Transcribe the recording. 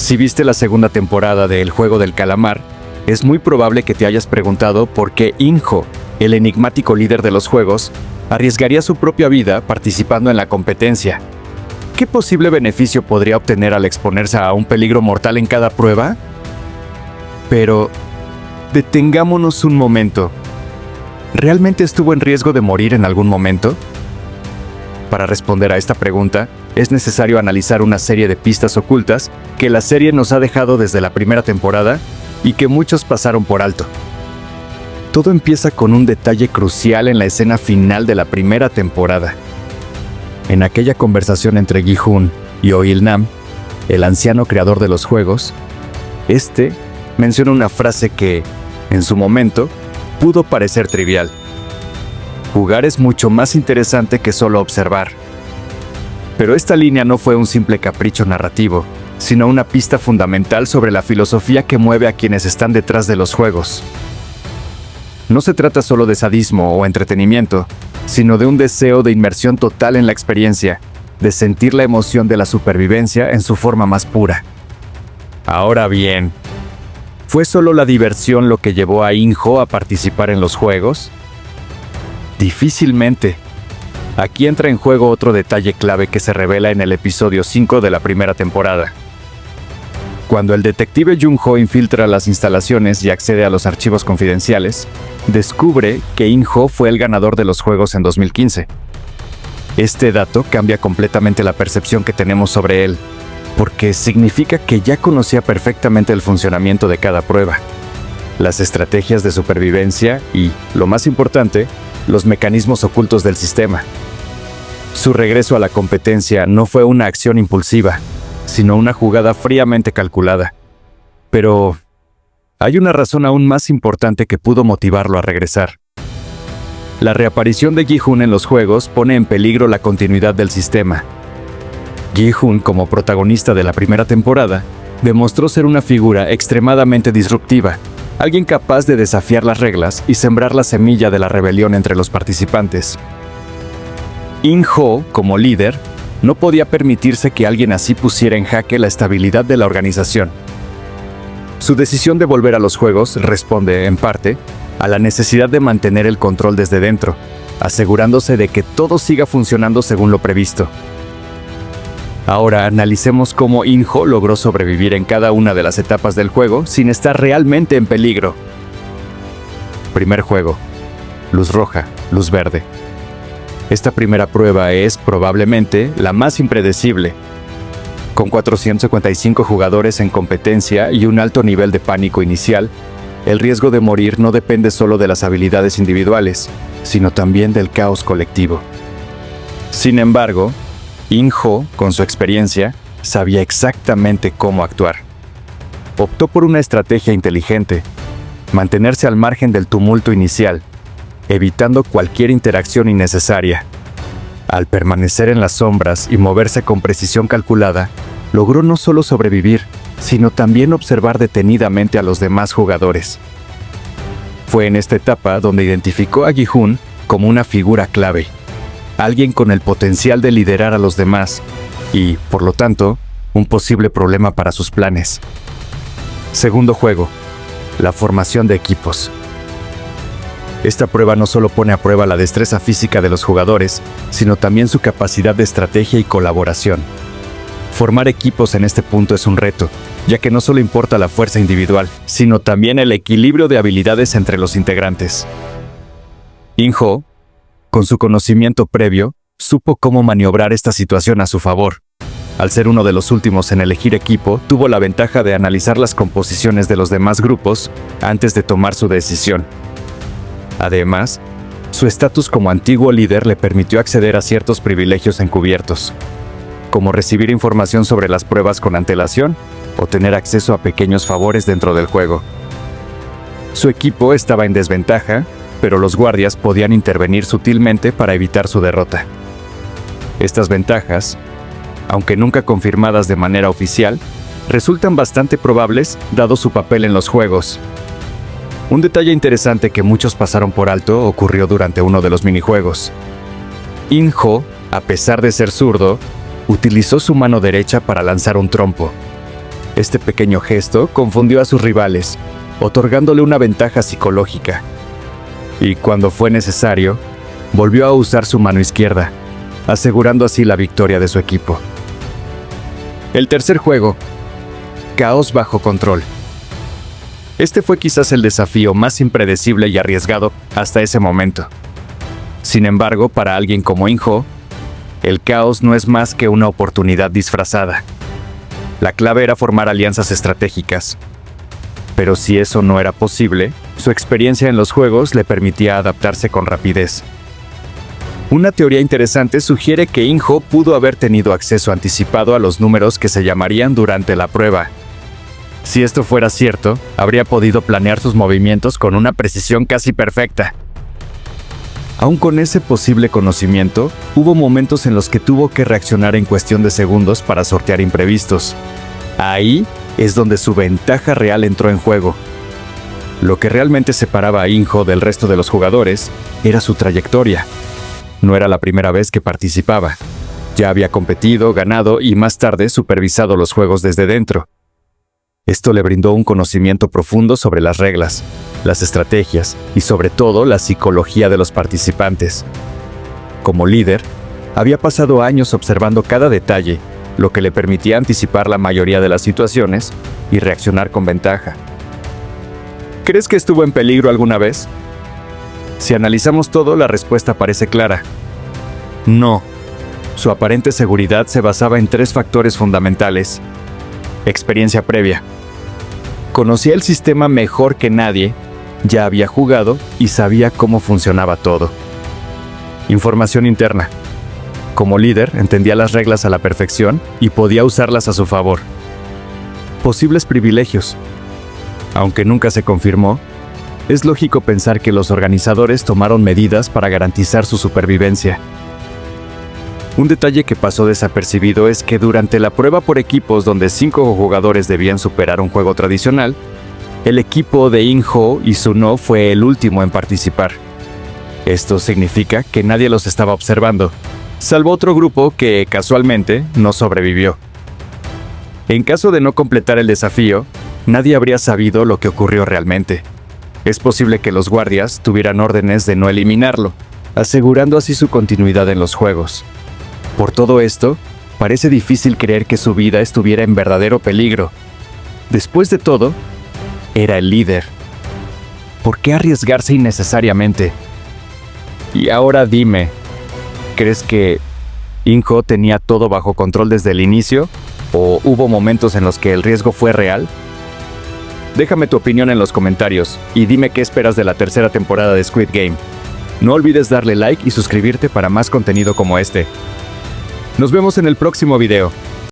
Si viste la segunda temporada de El Juego del Calamar, es muy probable que te hayas preguntado por qué In-ho, el enigmático líder de los juegos, arriesgaría su propia vida participando en la competencia. ¿Qué posible beneficio podría obtener al exponerse a un peligro mortal en cada prueba? Pero detengámonos un momento. ¿Realmente estuvo en riesgo de morir en algún momento? Para responder a esta pregunta, es necesario analizar una serie de pistas ocultas que la serie nos ha dejado desde la primera temporada y que muchos pasaron por alto. Todo empieza con un detalle crucial en la escena final de la primera temporada. En aquella conversación entre Gi-hun y Oh-il-nam, el anciano creador de los juegos, este menciona una frase que, en su momento, pudo parecer trivial. Jugar es mucho más interesante que solo observar. Pero esta línea no fue un simple capricho narrativo, sino una pista fundamental sobre la filosofía que mueve a quienes están detrás de los juegos. No se trata solo de sadismo o entretenimiento, sino de un deseo de inmersión total en la experiencia, de sentir la emoción de la supervivencia en su forma más pura. Ahora bien, ¿fue solo la diversión lo que llevó a In-ho a participar en los juegos? Difícilmente. Aquí entra en juego otro detalle clave que se revela en el episodio 5 de la primera temporada. Cuando el detective Jung-ho infiltra las instalaciones y accede a los archivos confidenciales, descubre que In-ho fue el ganador de los juegos en 2015. Este dato cambia completamente la percepción que tenemos sobre él, porque significa que ya conocía perfectamente el funcionamiento de cada prueba, las estrategias de supervivencia y, lo más importante, los mecanismos ocultos del sistema. Su regreso a la competencia no fue una acción impulsiva, sino una jugada fríamente calculada. Pero hay una razón aún más importante que pudo motivarlo a regresar. La reaparición de Gi-hun en los juegos pone en peligro la continuidad del sistema. Gi-hun, como protagonista de la primera temporada, demostró ser una figura extremadamente disruptiva, alguien capaz de desafiar las reglas y sembrar la semilla de la rebelión entre los participantes. In-ho, como líder, no podía permitirse que alguien así pusiera en jaque la estabilidad de la organización. Su decisión de volver a los juegos responde, en parte, a la necesidad de mantener el control desde dentro, asegurándose de que todo siga funcionando según lo previsto. Ahora analicemos cómo In-ho logró sobrevivir en cada una de las etapas del juego sin estar realmente en peligro. Primer juego. Luz roja, luz verde. Esta primera prueba es, probablemente, la más impredecible. Con 455 jugadores en competencia y un alto nivel de pánico inicial, el riesgo de morir no depende solo de las habilidades individuales, sino también del caos colectivo. Sin embargo, In-ho, con su experiencia, sabía exactamente cómo actuar. Optó por una estrategia inteligente: mantenerse al margen del tumulto inicial, evitando cualquier interacción innecesaria. Al permanecer en las sombras y moverse con precisión calculada, logró no solo sobrevivir, sino también observar detenidamente a los demás jugadores. Fue en esta etapa donde identificó a Gi-hun como una figura clave, alguien con el potencial de liderar a los demás y, por lo tanto, un posible problema para sus planes. Segundo juego: la formación de equipos. Esta prueba no solo pone a prueba la destreza física de los jugadores, sino también su capacidad de estrategia y colaboración. Formar equipos en este punto es un reto, ya que no solo importa la fuerza individual, sino también el equilibrio de habilidades entre los integrantes. In-ho, con su conocimiento previo, supo cómo maniobrar esta situación a su favor. Al ser uno de los últimos en elegir equipo, tuvo la ventaja de analizar las composiciones de los demás grupos antes de tomar su decisión. Además, su estatus como antiguo líder le permitió acceder a ciertos privilegios encubiertos, como recibir información sobre las pruebas con antelación o tener acceso a pequeños favores dentro del juego. Su equipo estaba en desventaja, pero los guardias podían intervenir sutilmente para evitar su derrota. Estas ventajas, aunque nunca confirmadas de manera oficial, resultan bastante probables dado su papel en los juegos. Un detalle interesante que muchos pasaron por alto ocurrió durante uno de los minijuegos. In-ho, a pesar de ser zurdo, utilizó su mano derecha para lanzar un trompo. Este pequeño gesto confundió a sus rivales, otorgándole una ventaja psicológica. Y cuando fue necesario, volvió a usar su mano izquierda, asegurando así la victoria de su equipo. El tercer juego, Caos bajo control. Este fue quizás el desafío más impredecible y arriesgado hasta ese momento. Sin embargo, para alguien como In-Ho, el caos no es más que una oportunidad disfrazada. La clave era formar alianzas estratégicas. Pero si eso no era posible, su experiencia en los juegos le permitía adaptarse con rapidez. Una teoría interesante sugiere que In-Ho pudo haber tenido acceso anticipado a los números que se llamarían durante la prueba. Si esto fuera cierto, habría podido planear sus movimientos con una precisión casi perfecta. Aún con ese posible conocimiento, hubo momentos en los que tuvo que reaccionar en cuestión de segundos para sortear imprevistos. Ahí es donde su ventaja real entró en juego. Lo que realmente separaba a In-Ho del resto de los jugadores era su trayectoria. No era la primera vez que participaba. Ya había competido, ganado y más tarde supervisado los juegos desde dentro. Esto le brindó un conocimiento profundo sobre las reglas, las estrategias y sobre todo la psicología de los participantes. Como líder, había pasado años observando cada detalle, lo que le permitía anticipar la mayoría de las situaciones y reaccionar con ventaja. ¿Crees que estuvo en peligro alguna vez? Si analizamos todo, la respuesta parece clara. No. Su aparente seguridad se basaba en 3 factores fundamentales. Experiencia previa. Conocía el sistema mejor que nadie, ya había jugado y sabía cómo funcionaba todo. Información interna. Como líder, entendía las reglas a la perfección y podía usarlas a su favor. Posibles privilegios. Aunque nunca se confirmó, es lógico pensar que los organizadores tomaron medidas para garantizar su supervivencia. Un detalle que pasó desapercibido es que durante la prueba por equipos donde 5 jugadores debían superar un juego tradicional, el equipo de In-Ho y Suno fue el último en participar. Esto significa que nadie los estaba observando, salvo otro grupo que, casualmente, no sobrevivió. En caso de no completar el desafío, nadie habría sabido lo que ocurrió realmente. Es posible que los guardias tuvieran órdenes de no eliminarlo, asegurando así su continuidad en los juegos. Por todo esto, parece difícil creer que su vida estuviera en verdadero peligro. Después de todo, era el líder. ¿Por qué arriesgarse innecesariamente? Y ahora dime, ¿crees que In-Ho tenía todo bajo control desde el inicio? ¿O hubo momentos en los que el riesgo fue real? Déjame tu opinión en los comentarios y dime qué esperas de la tercera temporada de Squid Game. No olvides darle like y suscribirte para más contenido como este. Nos vemos en el próximo video.